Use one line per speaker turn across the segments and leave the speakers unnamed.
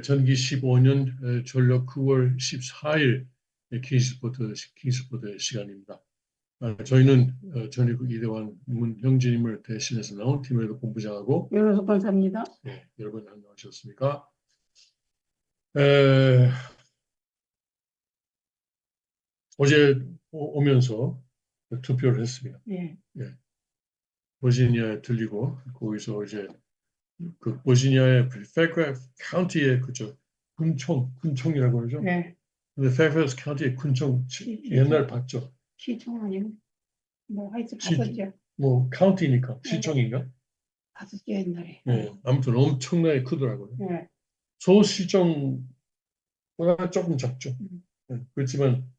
전기 15년 전력 9월 14일 킹스포드 시간입니다. 저희는 전일국 이대환 문형진님을 대신해서 나온 팀에도 본부장하고
윤호석 권사입니다.
네, 여러분 안녕하셨습니까? 어제 오면서 투표를 했습니다.
예.
예. 버지니아에 들리고 거기서 이제 그 버지니아의 페어크래프트 카운티의 그저 군청이라고 그러죠.
네.
근데 페어크래프트 카운티의 군청 옛날 봤죠.
시청 아니면 뭐 하여튼 봤었죠.
뭐 카운티니까
네.
시청인가?
봤었죠 옛날에.
네. 아무튼 엄청나게 크더라고요.
네.
서울시청보다 조금 작죠. 네. 그렇지만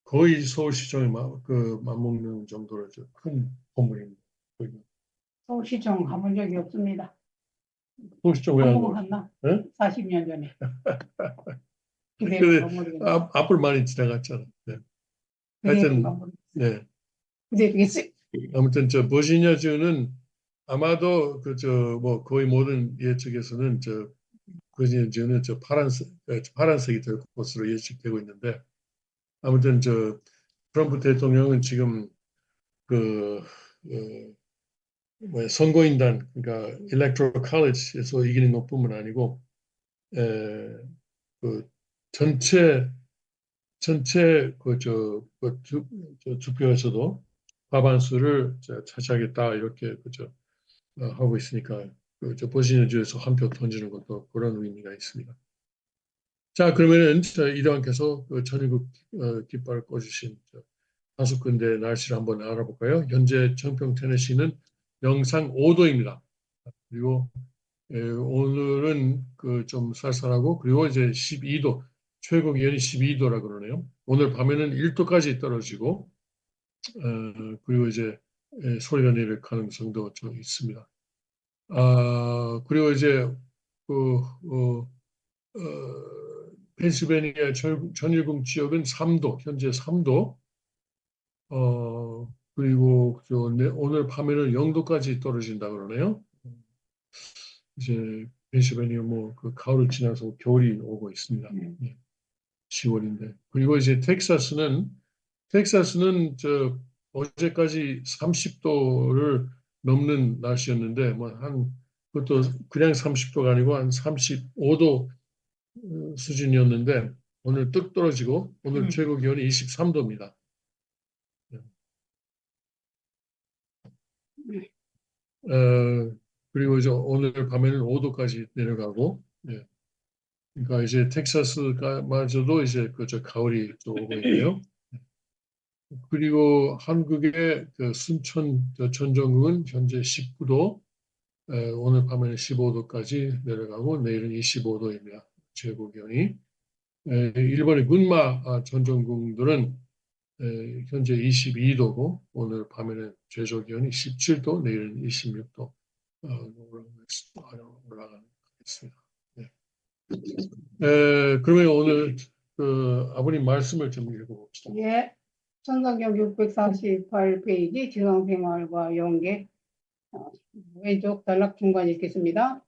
거의 서울시청에 맞먹는 정도로 큰 건물입니다.
서울시청 가본 적이 없습니다.
서울시청 왜 안
한번
가요?
갔나?
네?
40년 전에.
근데
모르겠네.
앞을 많이 지나갔잖아. 네. 하여튼 네. 아무튼 버지니아주는 아마도 뭐 거의 모든 예측에서는 버지니아주는 파란색이 될 것으로 예측되고 있는데 아무튼 트럼프 대통령은 지금 선거인단 그러니까 일렉토럴 컬리지에서 이기는 것뿐만 아니고 그 전체 투표에서도 과반수를 차지하겠다 이렇게 하고 있으니까 버지니아주에서 한 표 던지는 것도 그런 의미가 있습니다. 자, 그러면은 이대왕께서 전일국 깃발을 꽂으신 5군데 날씨를 한번 알아볼까요? 현재 청평 테네시는 영상 5도입니다. 그리고 오늘은 좀 쌀쌀하고 그리고 이제 12도 최고 기온이 12도라 그러네요. 오늘 밤에는 1도까지 떨어지고 그리고 이제 소리가 내릴 가능성도 좀 있습니다. 그리고 이제 펜실베니아 전일국 지역은 3도, 현재 3도. 그리고 오늘 밤에는 0도까지 떨어진다 그러네요. 이제 펜실베니아 가을을 지나서 겨울이 오고 있습니다. 10월인데. 그리고 이제 텍사스는 어제까지 30도를 넘는 날씨였는데 그것도 그냥 30도가 아니고 한 35도 수준이었는데 오늘 뚝 떨어지고 오늘 최고 기온이 23도입니다. 그리고 이제 오늘 밤에는 5도까지 내려가고, 예. 그러니까 이제 텍사스마저도 이제 가을이 오고 있네요. 그리고 한국의 순천 전정국은 현재 19도, 오늘 밤에는 15도까지 내려가고 내일은 25도입니다. 최고 기온이. 일본의 군마 전정국들은 현재 22도고 오늘 밤에는 최저 기온이 17도, 내일은 26도 올라가겠습니다. 네. 그러면 오늘 아버님 말씀을 좀 읽어봅시다.
예. 천성경 648페이지 지성생활과 연계 왼쪽 단락 중간에 있겠습니다.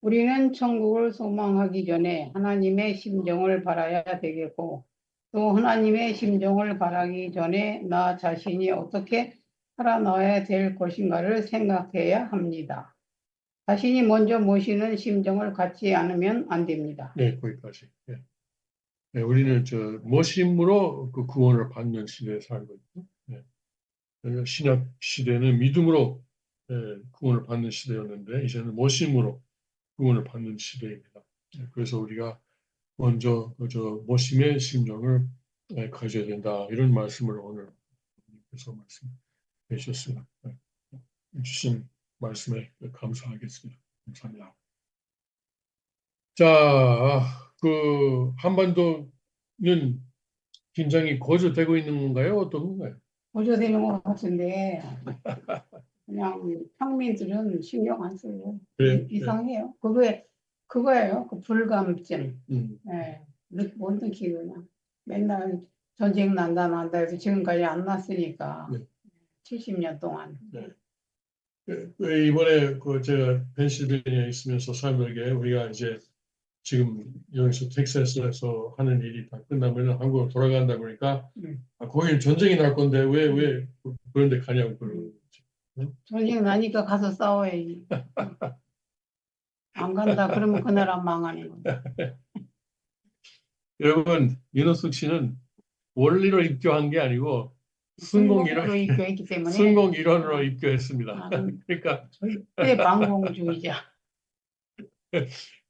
우리는 천국을 소망하기 전에 하나님의 심정을 바라야 되겠고 또 하나님의 심정을 바라기 전에 나 자신이 어떻게 살아나야 될 것인가를 생각해야 합니다. 자신이 먼저 모시는 심정을 갖지 않으면 안 됩니다.
네, 거기까지. 네. 네, 우리는 모심으로 그 구원을 받는 시대에 살고 있고, 네. 신약 시대는 믿음으로 구원을 받는 시대였는데 이제는 모심으로 구원을 받는 시대입니다. 네, 그래서 우리가 먼저 모심의 심정을 가져야 된다 이런 말씀을 오늘 그래서 말씀해 주셨습니다. 네. 주신 말씀에 감사하겠습니다. 감사합니다. 자, 한반도는 긴장이 고조되고 있는 건가요? 어떤 건가요?
고조되는 것 같은데 그냥 평민들은 신경 안 써요.
네,
이상해요. 그거예요. 그 불감증. 네. 못 느끼구나. 맨날 전쟁 난다 해서 지금까지 안 났으니까.
네.
70년 동안.
네. 이번에 제가 펜실베니아에 있으면서 사람들에게 우리가 이제 지금 여기서 텍사스에서 하는 일이 다 끝나면 한국으로 돌아간다 그러니까 거기는 전쟁이 날 건데 왜 그런 데 가냐고 그러는 거지.
전쟁 나니까 가서 싸워야지. 안 간다 그러면 그 나라 망하는 거야.
여러분, 윤호숙 씨는 원리로 입교한 게 아니고
순공으로 입교했기 때문에
순공 일원으로 입교했습니다.
나는
그러니까
절대 반공주의자.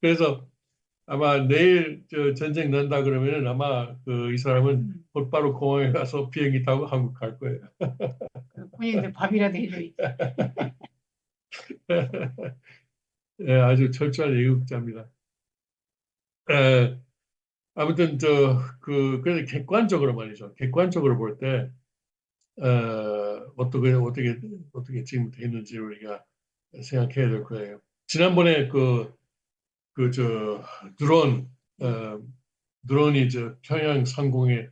그래서 아마 내일 전쟁 난다 그러면은 아마 이 사람은 곧바로 공항에 가서 비행기 타고 한국 갈 거예요.
군인들 밥이라도 해줘야지.
예, 아주 철저한 예국자입니다. 예, 아무튼 그래서 객관적으로 말이죠. 객관적으로 볼 때 어떻게 지금부터 했는지 우리가 생각해야 될 거예요. 지난번에 드론 드론이 평양 상공에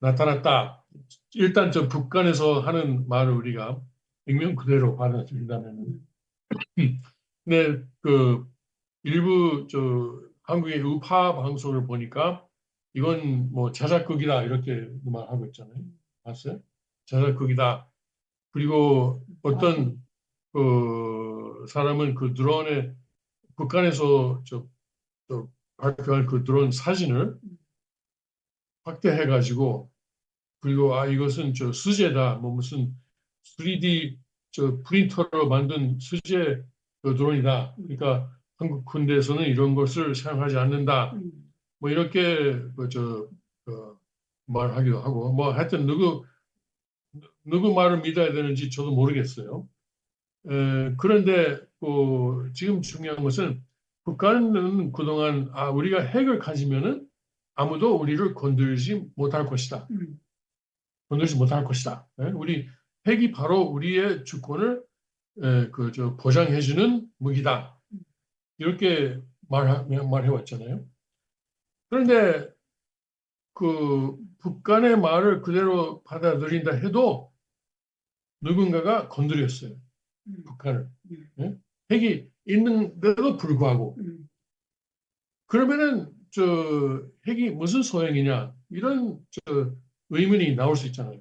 나타났다. 일단 북한에서 하는 말을 우리가 액면 그대로 받아들인다면, 근데 일부 한국의 우파 방송을 보니까 이건 뭐 자작극이다 이렇게 말하고 있잖아요. 봤어요? 자작극이다. 그리고 어떤 사람은 그 드론에 북한에서 발표한 그 드론 사진을 확대해가지고 그리고 이것은 수제다 뭐 무슨 3D 프린터로 만든 수제 드론이다. 그러니까 한국 군대에서는 이런 것을 사용하지 않는다. 뭐 이렇게 말하기도 하고 뭐 하여튼 누구 말을 믿어야 되는지 저도 모르겠어요. 그런데 지금 중요한 것은 북한은 그동안 우리가 핵을 가지면은 아무도 우리를 건들지 못할 것이다. 건들지 못할 것이다. 우리 핵이 바로 우리의 주권을 보장해주는 무기다. 이렇게 말해왔잖아요. 그런데 북한의 말을 그대로 받아들인다 해도 누군가가 건드렸어요. 북한을. 핵이 있는데도 불구하고. 그러면은 핵이 무슨 소용이냐 이런 의문이 나올 수 있잖아요.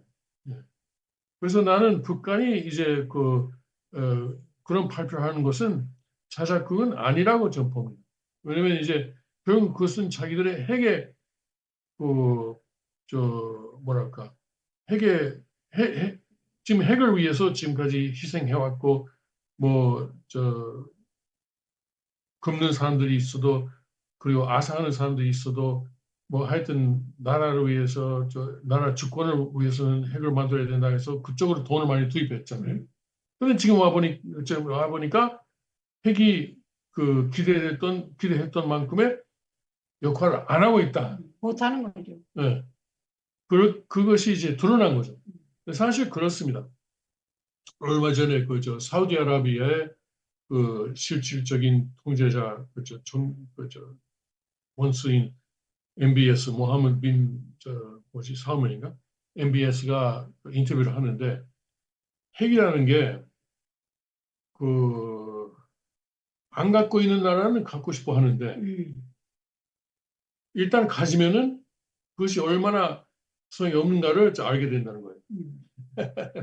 그래서 나는 북한이 이제 그런 발표하는 것은 자작극은 아니라고 좀 봅니다. 왜냐면 이제 그것은 자기들의 핵의 뭐랄까 지금 핵을 위해서 지금까지 희생해왔고 굶는 사람들이 있어도 그리고 아사하는 사람들이 있어도 뭐 하여튼 나라를 위해서 나라 주권을 위해서는 핵을 만들어야 된다 해서 그쪽으로 돈을 많이 투입했잖아요. 그런데 지금 와보니까 핵이 기대했던 만큼의 역할을 안 하고 있다.
못하는 거죠.
네. 그것이 이제 드러난 거죠. 사실 그렇습니다. 얼마 전에 사우디아라비아의 실질적인 통제자 원수인 MBS 모하med 빈 살만인가 MBS가 인터뷰를 하는데 핵이라는 게 안 갖고 있는 나라는 갖고 싶어 하는데 일단 가지면은 그것이 얼마나 소용이 없는가를 알게 된다는 거예요.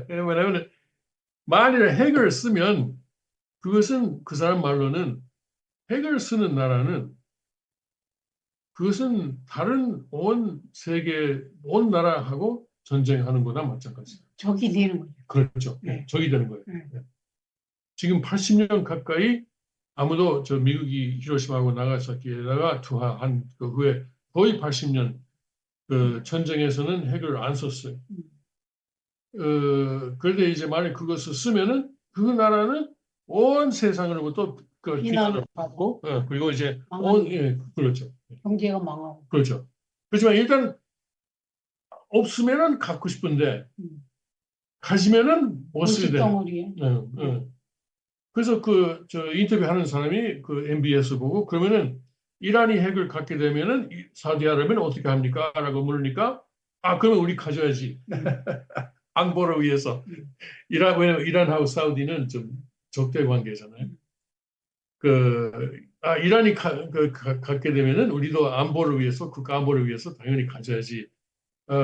왜냐하면 만일 핵을 쓰면 그것은 그 사람 말로는 핵을 쓰는 나라는 그것은 다른 온 세계 온 나라하고 전쟁하는 거나 마찬가지예요.
적이 되는 거죠.
그렇죠.
네.
적이 되는 거예요. 지금 80년 가까이 아무도 미국이 히로시마하고 나가사키에다가 투하한 그 후에 거의 80년 전쟁에서는 핵을 안 썼어요. 그런데 이제 만약 그것을 쓰면은 그 나라는 온 세상으로부터 비난을 받고 그리고 이제 그렇죠.
경제가 망하고.
그렇죠. 그렇지만 일단 없으면은 갖고 싶은데 가지면은 못 쓰게 돼요. 그래서 인터뷰하는 사람이 MBS 보고 그러면은 이란이 핵을 갖게 되면은 사우디아라비아는 어떻게 합니까? 라고 물으니까 그러면 우리 가져야지. 안보를 위해서. 왜냐면 이란하고 사우디는 좀 적대 관계잖아요. 이란이 갖게 되면은 우리도 안보를 위해서 국가 안보를 위해서 당연히 가져야지.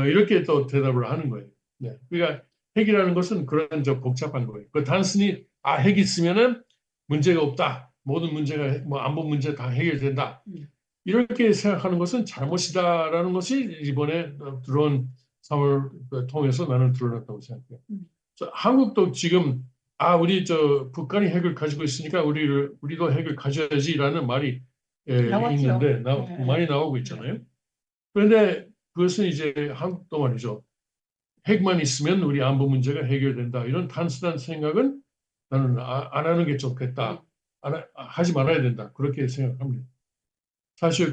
이렇게 또 대답을 하는 거예요. 네. 그러니까 핵이라는 것은 그런 복잡한 거예요. 그 단순히 핵 있으면은 문제가 없다. 모든 문제가 뭐 안보 문제 다 해결된다. 이렇게 생각하는 것은 잘못이다라는 것이 이번에 들어온 3월 통해서 나는 드러났다고 생각해요. 한국도 지금 우리 북한이 핵을 가지고 있으니까 우리도 핵을 가져야지라는 말이
나왔죠.
있는데
네.
많이 나오고 있잖아요. 그런데 그것은 이제 한국도 말이죠. 핵만 있으면 우리 안보 문제가 해결된다. 이런 단순한 생각은 나는 안 하는 게 좋겠다. 하지 말아야 된다. 그렇게 생각합니다. 사실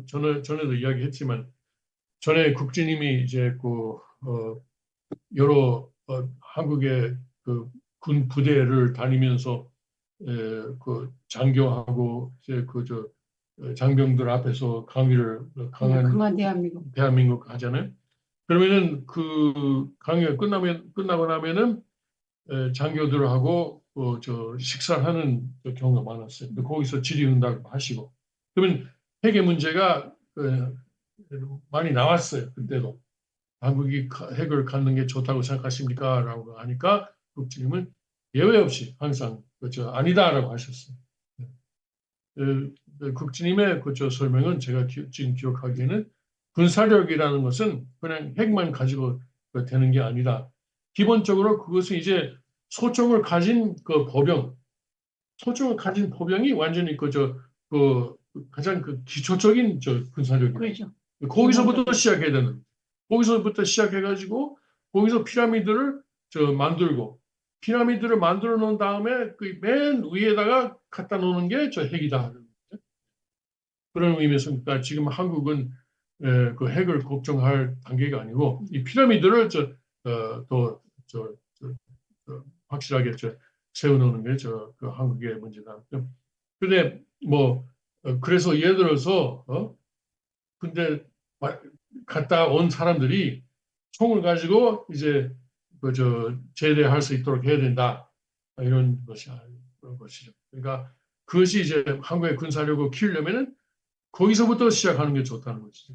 전에도 이야기했지만 전에 국진님이 이제 여러 한국의 군 부대를 다니면서 장교하고 이제 장병들 앞에서 강의를 강한
강한 대한민국.
대한민국 하잖아요. 그러면은 그 강의가 끝나고 나면은 장교들하고 식사하는 경우가 많았어요. 거기서 질의응답 하시고 그러면 핵의 문제가 많이 나왔어요. 그때도 한국이 핵을 갖는 게 좋다고 생각하십니까? 라고 하니까 국장님은 예외 없이 항상 아니다라고 하셨어요. 국장님의 설명은 제가 지금 기억하기에는 군사력이라는 것은 그냥 핵만 가지고 되는 게 아니라 기본적으로 그것은 이제 소총을 가진 소총을 가진 보병이 완전히 가장 기초적인 군사력이에요.
그렇죠.
거기서부터 시작해야 되는. 거기서부터 시작해가지고 거기서 피라미드를 만들고 피라미드를 만들어 놓은 다음에 그 맨 위에다가 갖다 놓는 게 핵이다. 그런 의미에서 그러니까 지금 한국은 그 핵을 걱정할 단계가 아니고 이 피라미드를 확실하게 세워놓는 게 그 한국의 문제다. 근데 그래서 예를 들어서 근데 갔다 온 사람들이 총을 가지고 이제 제대할 수 있도록 해야 된다. 이런 그런 것이죠. 그러니까 그것이 이제 한국의 군사력을 키우려면은 거기서부터 시작하는 게 좋다는 것이죠.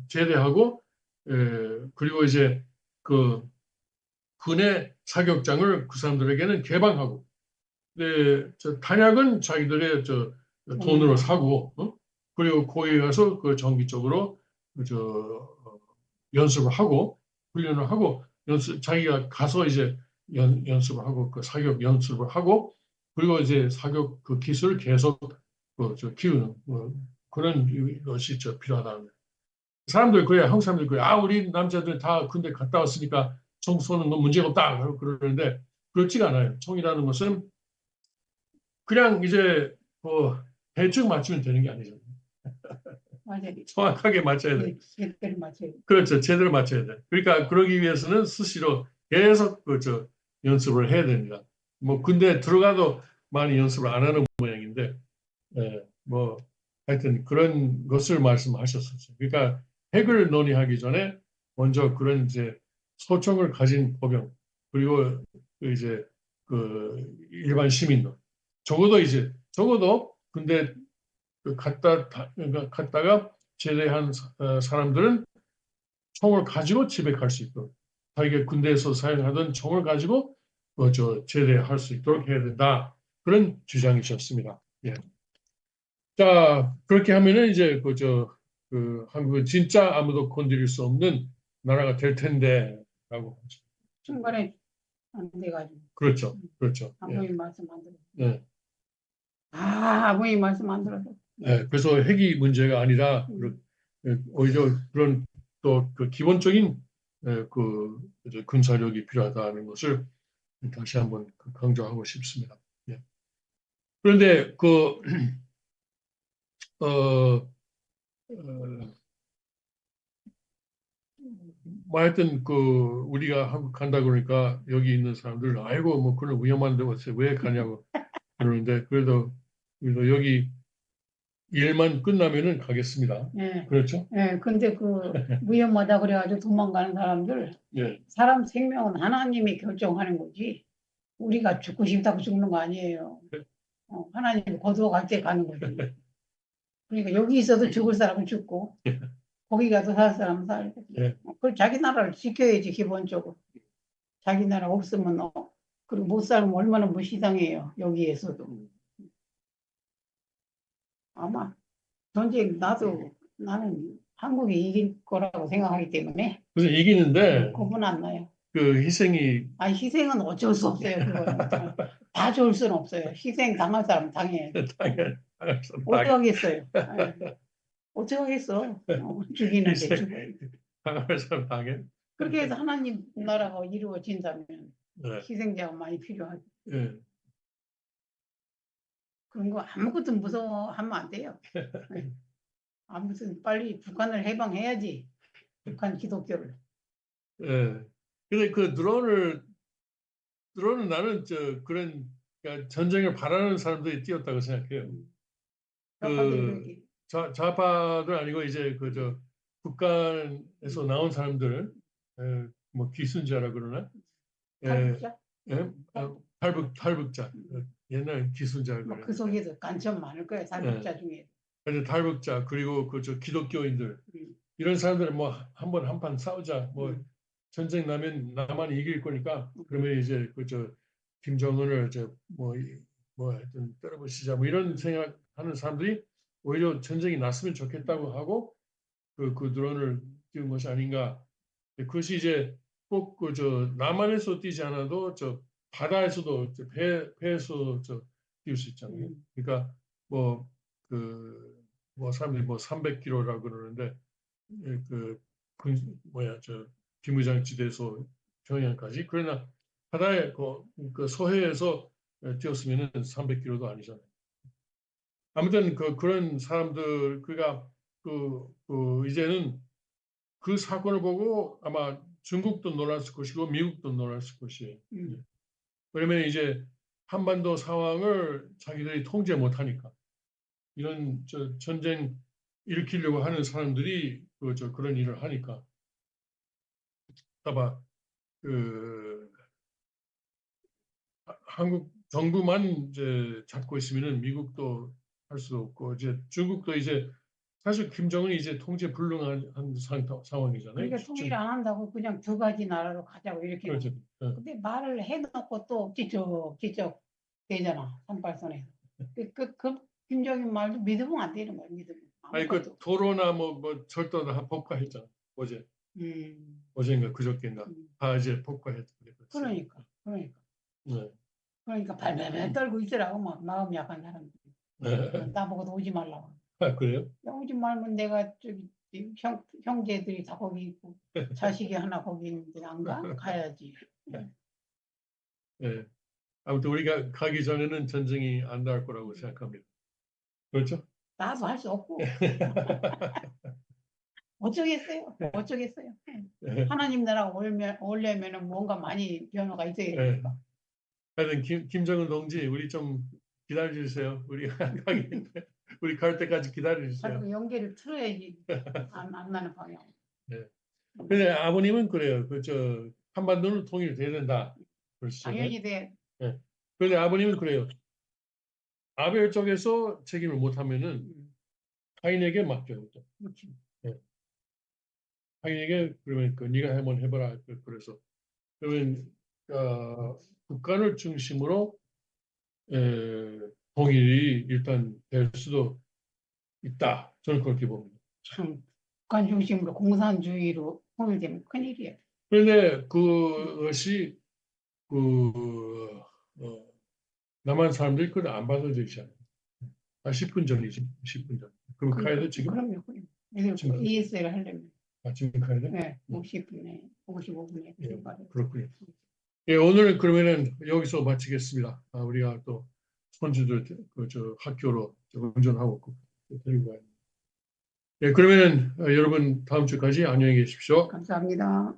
제대하고 그리고 이제 그 군의 사격장을 그 사람들에게는 개방하고 탄약은 자기들의 돈으로 사고 그리고 거기 가서 정기적으로 연습을 하고 훈련을 하고 자기가 가서 이제 연습을 하고 사격 연습을 하고 그리고 이제 사격 기술을 계속 키우는 그런 것이 필요하다. 사람들 그래 한국 사람들 그래 우리 남자들 다 군대 갔다 왔으니까 총 쏘는 건 문제가 없다 그러는데 그렇지가 않아요. 총이라는 것은 그냥 이제 대충 맞추면 되는 게 아니죠.
맞아요.
정확하게 맞춰야 돼.
제대로 맞춰야 돼.
그렇죠. 제대로 맞춰야 돼. 그러니까 그러기 위해서는 수시로 계속 연습을 해야 됩니다. 군대 들어가도 많이 연습을 안 하는 모양인데 하여튼 그런 것을 말씀하셨었어요. 그러니까 핵을 논의하기 전에 먼저 그런 이제 소총을 가진 보병 그리고 이제 일반 시민들 적어도 근데 갔다가 제대한 사람들은 총을 가지고 집에 갈 수 있도록 자기가 군대에서 사용하던 총을 가지고 제대할 수 있도록 해야 된다. 그런 주장이셨습니다. 예. 자, 그렇게 하면은 이제 한국은 진짜 아무도 건드릴 수 없는 나라가 될 텐데라고 하죠.
중간에 안 돼가지고.
그렇죠, 그렇죠.
아버님 말씀 안 들어서.
네.
아버님 말씀 안 들어서.
네, 그래서 핵이 문제가 아니라 오히려 그런 또 기본적인 군사력이 필요하다는 것을 다시 한번 강조하고 싶습니다. 예. 그런데 하여튼 우리가 한국 간다 그러니까 여기 있는 사람들 아이고 뭐 그런 위험한데 왜 가냐고 그러는데 그래도 여기 일만 끝나면은 가겠습니다.
네.
그렇죠?
네, 근데 위험하다 그래가지고 도망가는 사람들,
예.
사람 생명은 하나님이 결정하는 거지. 우리가 죽고 싶다고 죽는 거 아니에요. 하나님 거두어 갈 때 가는 거지. 그러니까 여기 있어도 죽을 사람은 죽고 거기 가서 살 사람은 살고.
예.
그걸 자기 나라를 지켜야지 기본적으로. 자기 나라 없으면 그리고 못 살면 얼마나 무시당해요. 여기에서도. 아마 전쟁 나는 한국이 이길 거라고 생각하기 때문에
그래서 이기는데
겁은 안 나요.
그 희생이
아니 희생은 어쩔 수 없어요. 그거는 다 좋을 수는 없어요. 희생 당할 사람 당해. 어떡하겠어요. 어떡하겠어. 죽이는데
희생
죽어요.
당할 사람 당해.
그렇게 해서 하나님 나라가 이루어진다면
네.
희생자가 많이 필요하죠.
예.
그런 거 아무것도 무서워하면 안 돼요. 네. 아무튼 빨리 북한을 해방해야지. 북한 기독교를.
예. 근데 그 드론은 나는 그런 그러니까 전쟁을 바라는 사람들이 뛰었다고 생각해요. 그 좌파도 아니고 이제 북한에서 나온 사람들, 뭐 기순자라 그러나,
탈북자?
예, 탈북자, 옛날 기순자
뭐 그
그래.
속에도 간첩 많을 거예요. 탈북자 중에.
근데 탈북자 그리고 기독교인들 이런 사람들 뭐 한판 싸우자 뭐 전쟁 나면 나만 이길 거니까 그러면 이제 김정은을 뭐 하여튼 때려부시자 뭐 이런 생각하는 사람들이 오히려 전쟁이 났으면 좋겠다고 하고 그 드론을 띄운 것이 아닌가. 그것이 이제 꼭 남한에서 뛰지 않아도 바다에서도 배에서 띄울 수 있잖아요. 그러니까 뭐 사람들이 뭐 300km라고 그러는데 비무장지대에서 평양까지 그러나 바다에 그 서해에서 뛰었으면은 300km도 아니잖아요. 아무튼 그런 사람들 그가 이제는 그 사건을 보고 아마 중국도 놀랐을 것이고 미국도 놀랐을 것이에요. 왜냐면 이제 한반도 상황을 자기들이 통제 못하니까 이런 전쟁 일으키려고 하는 사람들이 그런 일을 하니까 아마 한국 정부만 이제 잡고 있으면은 미국도 할 수 없고 이제 중국도 이제 사실 김정은이 이제 통제 불능한 상황이잖아요.
그러니까 통일 안 한다고 그냥 두 가지 나라로 가자고 이렇게.
그렇죠.
근데 말을 해놓고 또 찌쩍 되잖아. 산발선에서. 그 김정인 말도 믿으면 안 되는 거야. 믿으면.
아니 도로나 뭐 절도 다 폭파했잖아. 어제. 어제인가 그저께인가 다 이제 폭파했죠.
그러니까.
네.
그러니까 발발발 떨고 있으라고 막 마음 약한 사람들. 나보고도 오지 말라고.
아, 그래요?
오지 말면 내가 형제들이 다 거기 있고 자식이 하나 거기 있는데 안 가? 가야지.
네. 아무튼 우리가 가기 전에는 전쟁이 안 날 거라고 생각합니다. 그렇죠?
나도 할 수 없고 어쩌겠어요. 하나님 나라 오려면은 뭔가 많이 변화가 있어야 되니까.
하여튼 김정은 동지 우리 좀 기다려 주세요. 우리 우리 갈 때까지 기다려 주세요.
자꾸 연기를 틀어야지 안 나는 방향.
네. 근데 아버님은 그래요. 한반도는 통일돼야 된다. 그러시잖아요.
당연히 돼.
네. 그런데 아버님은 그래요. 아베 쪽에서 책임을 못하면은 타인에게 맡겨요.
그렇지.
네. 타인에게 그러면 네가 한번 해봐라. 그래서 그러면 북한을 중심으로 통일이 일단 될 수도 있다. 저는 그렇게 봅니다.
참 북한 중심으로 공산주의로 통일되면 큰일이야.
그런데 그것이 남한 사람들이 그걸 안 받아들이잖아요. 10분 전이지. 10분 전. 그럼 가야 돼 지금?
그럼요. 지금 ESL 하려면.
지금 가야 돼?
네, 50분에 55분에
그렇군요. 예, 오늘 그러면은 여기서 마치겠습니다. 우리가 또 손주들 학교로 운전하고 데리고 가야 돼. 예, 그러면은 여러분 다음 주까지 안녕히 계십시오.
감사합니다.